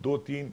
2-3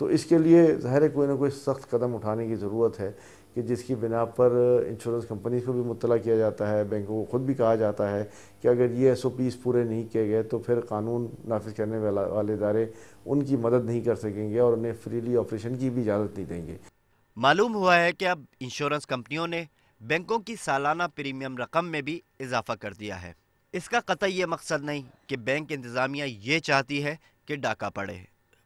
تو اس کے لیے ظاہر ہے کوئی نہ کوئی سخت قدم اٹھانے کی ضرورت ہے کہ جس کی بنا پر انشورنس کمپنیز کو بھی مطلع کیا جاتا ہے، بینکوں کو خود بھی کہا جاتا ہے کہ اگر یہ SOPs پورے نہیں کیے گئے تو پھر قانون نافذ کرنے والے ادارے ان کی مدد نہیں کر سکیں گے اور انہیں فریلی آپریشن کی بھی اجازت نہیں دیں گے۔ معلوم ہوا ہے کہ اب انشورنس کمپنیوں نے بینکوں کی سالانہ پریمیم رقم میں بھی اضافہ کر دیا ہے۔ اس کا قطعی یہ مقصد نہیں کہ بینک انتظامیہ یہ چاہتی ہے کہ ڈاکہ پڑے،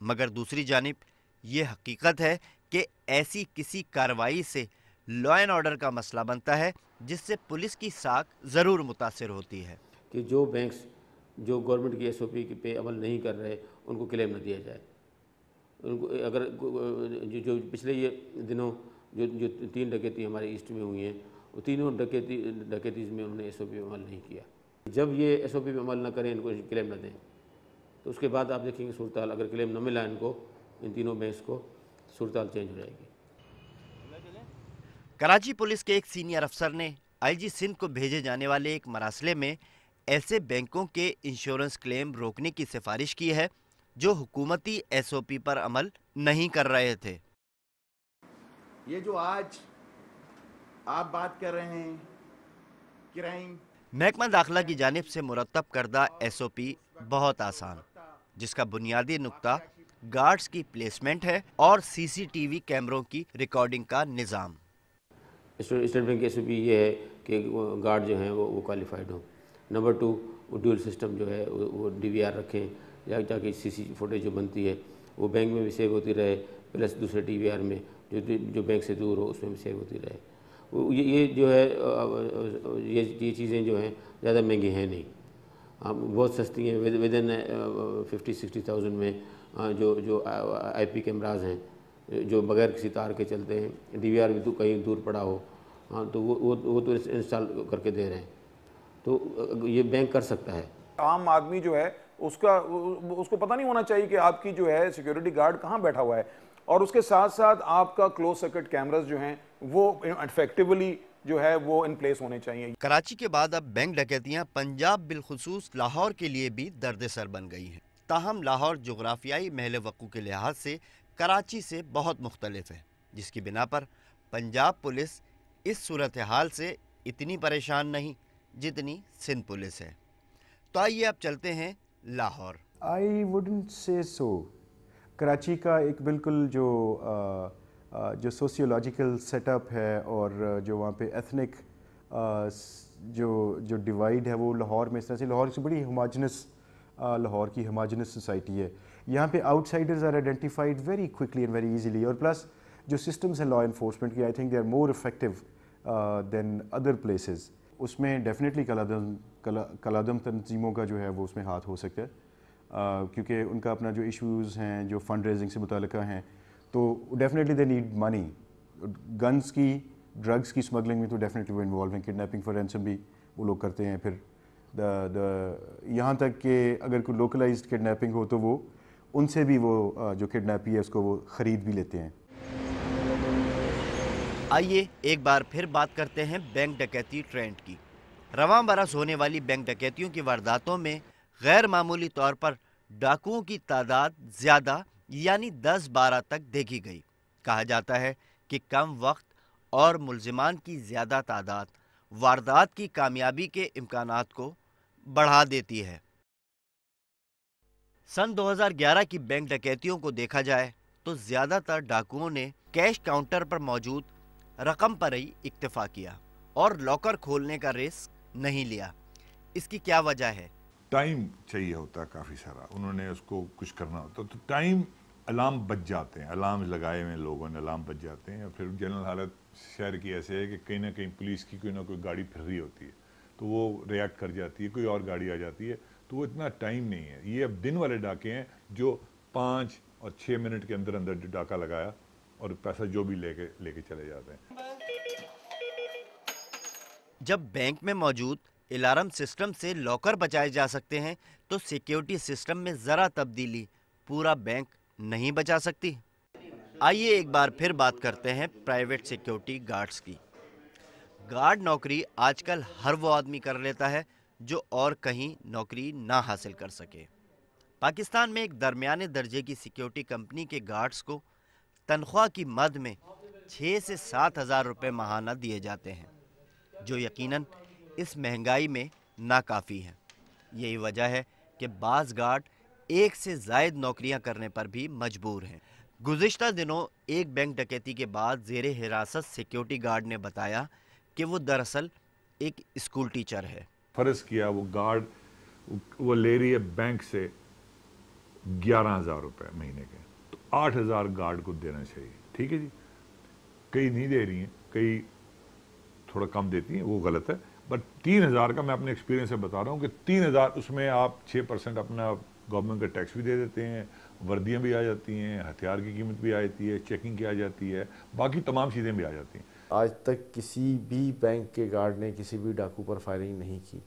مگر دوسری جانب یہ حقیقت ہے کہ ایسی کسی کارروائی سے لا اینڈ آرڈر کا مسئلہ بنتا ہے جس سے پولیس کی ساکھ ضرور متاثر ہوتی ہے کہ جو بینکس جو گورنمنٹ کی SOP پہ عمل نہیں کر رہے ان کو کلیم نہ دیا جائے۔ ان کو اگر جو پچھلے یہ دنوں جو 3 ڈکیتی ہمارے ایسٹ میں ہوئی ہیں، وہ تینوں ڈکیتیز میں انہوں نے SOP پہ عمل نہیں کیا۔ جب یہ SOP پہ عمل نہ کریں، ان کو کلیم نہ دیں، تو اس کے بعد آپ دیکھیں گے صورتحال، اگر کلیم نہ ملا ان کو، ان تینوں بینکس کو، صورتحال چینج ہو جائے گی۔ کراچی پولیس کے ایک سینئر افسر نے IG سندھ کو بھیجے جانے والے ایک مراسلے میں ایسے بینکوں کے انشورنس کلیم روکنے کی سفارش کی ہے جو حکومتی SOP پر عمل نہیں کر رہے تھے۔ یہ جو آج آپ بات کر رہے ہیں کرائم، محکمہ داخلہ کی جانب سے مرتب کردہ SOP بہت آسان، جس کا بنیادی نقطہ گارڈز کی پلیسمنٹ ہے اور CCTV کیمروں کی ریکارڈنگ کا نظام۔ اسٹیٹ بینک کی SOP یہ ہے کہ گارڈ جو ہیں وہ کوالیفائڈ ہوں۔ نمبر 2، وہ ڈیول سسٹم جو ہے وہ DVR رکھیں، تاکہ CC فوٹیج جو بنتی ہے وہ بینک میں بھی سیو ہوتی رہے، پلس دوسرے DVR میں جو بینک سے دور ہو اس میں بھی سیو ہوتی رہے۔ یہ جو ہے یہ چیزیں جو ہیں زیادہ مہنگی ہیں نہیں، بہت سستی ہیں، ودن 50-60,000 میں جو IP کیمراز ہیں جو بغیر کسی تار کے چلتے ہیں، DVR بھی کہیں دور پڑا ہو، تو وہ تو انسٹال کر کے دے رہے ہیں، تو یہ بینک کر سکتا ہے۔ عام آدمی جو ہے اس کو پتہ نہیں ہونا چاہیے کہ آپ کی جو ہے سیکیورٹی گارڈ کہاں بیٹھا ہوا ہے، اور اس کے ساتھ ساتھ آپ کا کلوز سرکٹ کیمراز جو ہیں وہ افیکٹیولی جو ہے وہ ان پلیس ہونے چاہیے۔ کراچی کے بعد اب بینک ڈکیتیاں پنجاب بالخصوص لاہور کے لیے بھی درد سر بن گئی ہیں۔ تاہم لاہور جغرافیائی محل وقوع کے لحاظ سے کراچی سے بہت مختلف ہے، جس کی بنا پر پنجاب پولیس اس صورتحال سے اتنی پریشان نہیں جتنی سندھ پولیس ہے۔ تو آئیے اب چلتے ہیں Lahore. I wouldn't say so۔ Karachi کا ایک بالکل جو سوسیولوجیکل سیٹ اپ ہے اور جو وہاں پہ ایتھنک جو ڈیوائڈ ہے وہ لاہور میں اس طرح سے، لاہور سے بڑی لاہور کی ہوموجنس سوسائٹی ہے، یہاں پہ outsiders are identified very quickly and very easily, اور پلس جو سسٹمز ہیں لا انفورسمنٹ کی، I think they are more effective than other places. اس میں ڈیفینیٹلی کلادم تنظیموں کا جو ہے وہ اس میں ہاتھ ہو سکتا ہے، کیونکہ ان کا اپنا جو ایشوز ہیں جو فنڈ ریزنگ سے متعلقہ ہیں، تو definitely they need money. Guns کی، ڈرگس کی اسمگلنگ میں تو ڈیفینیٹلی وہ انوالو ہیں، کڈنیپنگ فار رینسم بھی وہ لوگ کرتے ہیں، پھر یہاں تک کہ اگر کوئی لوکلائزڈ کڈنیپنگ ہو تو وہ ان سے بھی وہ جو کڈنیپی ہے اس کو وہ خرید بھی لیتے ہیں۔ آئیے ایک بار پھر بات کرتے ہیں بینک ڈکیتی ٹرینڈ کی۔ رواں برس ہونے والی بینک ڈکیتیوں کی وارداتوں میں غیر معمولی طور پر ڈاکوؤں کی تعداد زیادہ یعنی 10-12 تک دیکھی گئی۔ کہا جاتا ہے کہ کم وقت اور ملزمان کی زیادہ تعداد واردات کی کامیابی کے امکانات کو بڑھا دیتی ہے۔ سن 2011 کی بینک ڈکیتیوں کو دیکھا جائے تو زیادہ تر ڈاکوؤں نے کیش کاؤنٹر پر موجود رقم پر ہی اکتفا کیا اور لاکر کھولنے کا رسک نہیں لیا۔ اس کی کیا وجہ ہے؟ ٹائم چاہیے ہوتا ہے کافی سارا، انہوں نے اس کو کچھ کرنا ہوتا تو ٹائم، الارم بج جاتے ہیں، الارم لگائے ہوئے لوگوں نے الارم بج جاتے ہیں، اور پھر جنرل حالت شہر کی ایسے ہے کہ کہیں نہ کہیں پولیس کی کوئی نہ کوئی گاڑی پھر رہی ہوتی ہے تو وہ ریئیکٹ کر جاتی ہے، کوئی اور گاڑی آ جاتی ہے، تو وہ اتنا ٹائم نہیں ہے۔ یہ اب دن والے ڈاکے ہیں جو 5 اور 6 منٹ کے اندر اندر ڈاکہ لگایا اور پیسہ جو بھی لے کے چلے جاتے ہیں۔ جب بینک میں موجود الارم سسٹم سے لاکر بچائے جا سکتے ہیں تو سیکیورٹی سسٹم میں ذرا تبدیلی پورا بینک نہیں بچا سکتی۔ آئیے ایک بار پھر بات کرتے ہیں پرائیویٹ سیکیورٹی گارڈز کی۔ گارڈ نوکری آج کل ہر وہ آدمی کر لیتا ہے جو اور کہیں نوکری نہ حاصل کر سکے۔ پاکستان میں ایک درمیانے درجے کی سیکیورٹی کمپنی کے گارڈز کو تنخواہ کی مد میں 6 سے 7 ہزار روپے ماہانہ دیے جاتے ہیں، جو یقیناً اس مہنگائی میں ناکافی ہیں۔ یہی وجہ ہے کہ بعض گارڈ ایک سے زائد نوکریاں کرنے پر بھی مجبور ہیں۔ گزشتہ دنوں ایک بینک ڈکیتی کے بعد زیر حراست سیکیورٹی گارڈ نے بتایا کہ وہ دراصل ایک اسکول ٹیچر ہے۔ فرض کیا وہ گارڈ وہ لے رہی ہے بینک سے 11,000 روپے مہینے کے، تو 8,000 گارڈ کو دینا چاہیے، ٹھیک ہے جی۔ کئی نہیں دے رہی ہیں، کئی تھوڑا کم دیتی ہیں، وہ غلط ہے، بٹ 3,000 کا میں اپنے ایکسپیرینس سے بتا رہا ہوں کہ 3,000 اس میں آپ 6% اپنا گورنمنٹ کا ٹیکس بھی دے دیتے ہیں، وردیاں بھی آ جاتی ہیں، ہتھیار کی قیمت بھی آ جاتی ہے، چیکنگ کی آ جاتی ہے، باقی تمام چیزیں بھی آ جاتی ہیں۔ آج تک کسی بھی بینک کے گارڈ نے کسی بھی ڈاکو پر فائرنگ نہیں کی۔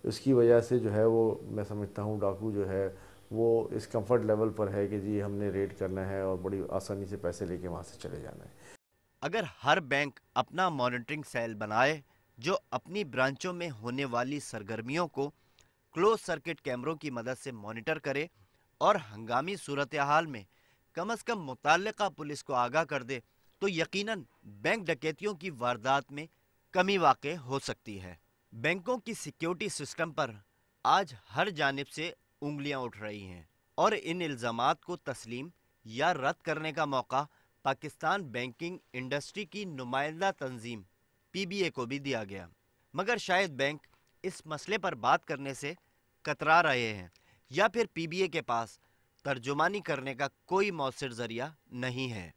اس کی وجہ سے جو ہے وہ میں سمجھتا ہوں ڈاکو جو ہے وہ اس کمفرٹ لیول پر ہے کہ جی ہم نے ریڈ کرنا ہے اور بڑی آسانی سے پیسے لے کے وہاں سے چلے جانا ہے۔ اگر ہر بینک اپنا مانیٹرنگ سیل بنائے جو اپنی برانچوں میں ہونے والی سرگرمیوں کو کلوز سرکٹ کیمروں کی مدد سے مانیٹر کرے اور ہنگامی صورتحال میں کم از کم متعلقہ پولیس کو آگاہ کر دے، تو یقیناً بینک ڈکیتیوں کی واردات میں کمی واقع ہو سکتی ہے۔ بینکوں کی سیکیورٹی سسٹم پر آج ہر جانب سے انگلیاں اٹھ رہی ہیں، اور ان الزامات کو تسلیم یا رد کرنے کا موقع پاکستان بینکنگ انڈسٹری کی نمائندہ تنظیم PBA کو بھی دیا گیا، مگر شاید بینک اس مسئلے پر بات کرنے سے کترا رہے ہیں، یا پھر PBA کے پاس ترجمانی کرنے کا کوئی مؤثر ذریعہ نہیں ہے۔